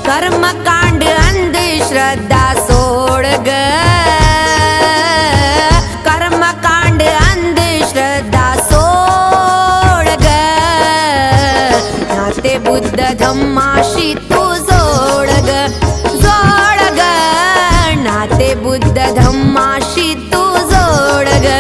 कर्मकांड अंधश्रद्धा सोड ग, कर्मकांड अंधश्रद्धा सोड ग, नाते बुद्ध धम्माशी तू जोड ग, जोड ग, नाते बुद्ध धम्माशी तू जोड ग.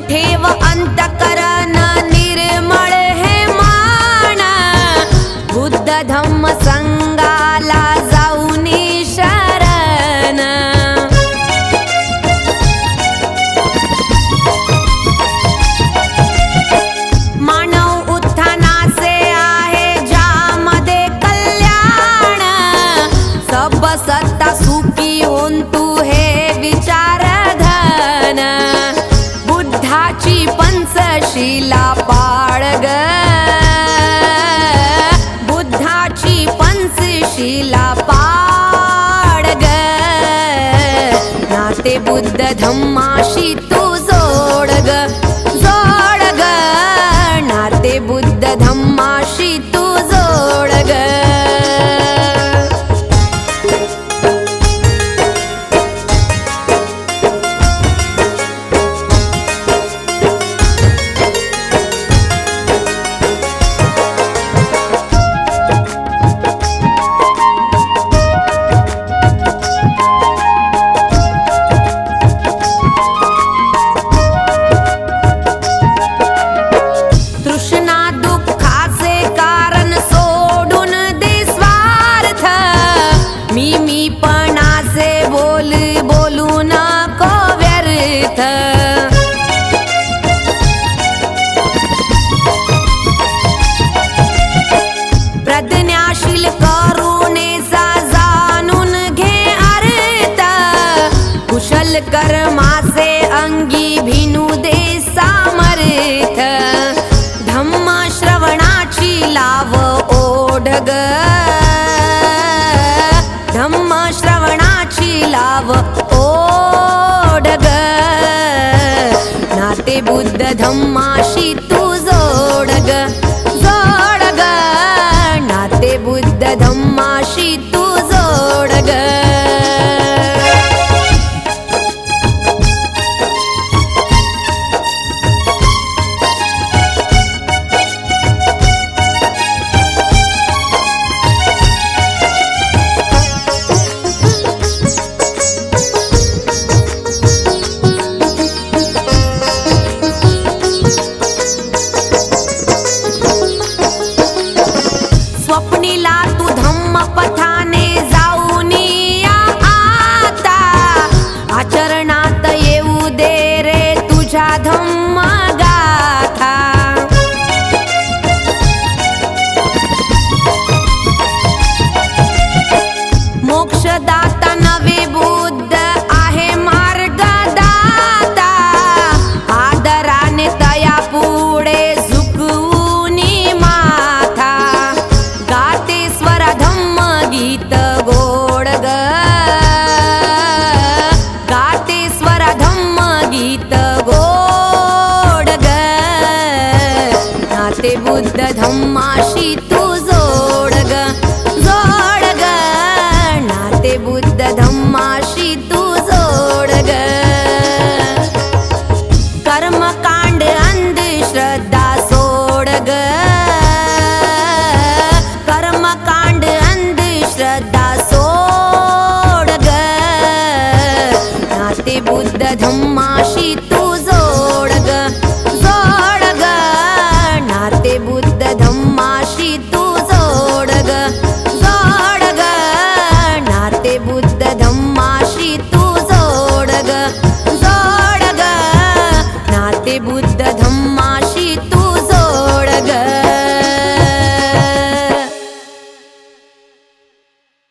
ठेव अंतकरण निर्मळ हे मान, बुद्ध धम्म संगाला जाऊनी शरण. मानव उत्थानाचे आहे ज्यामध्ये कल्याण, सब सत्ता सुखी होऊन तू हे विचार धन. बुद्धाची पंचशीला पाळ ग, बुद्धाची पंचशीला पाळ ग, नाते बुद्ध धम्माशी तू जोड ग, जोड ग, नाते बुद्ध धम्माशी तू जोड ग. बोलू नको व्यर्थ, प्रज्ञाशील करुणेचा जाणून घे अर्थ, कुशल कर्माचे अंगी भिनू दे सामर्थ. धम्म श्रवणाची लाव ओढ ग, धम्म श्रवणाची लाव ओढ ग, नाते बुद्ध धम्माशी तू जोड ग, जोड ग, नाते बुद्ध धम्माशी तू जोड ग. स्वप्नीला तू धम्म पथाने जाऊन या आता, आचरणात येऊ दे रे तुझ्या धम्म गाथा. मोक्षदाता नवे बुद्ध आहे मार्गदाता, आदराने तया पुढे झुकवूनी माथा. गाते स्वर धम्म गीत गोड ग, गाते स्वर धम्म गीत गोड ग, नाते बुद्ध धम्मा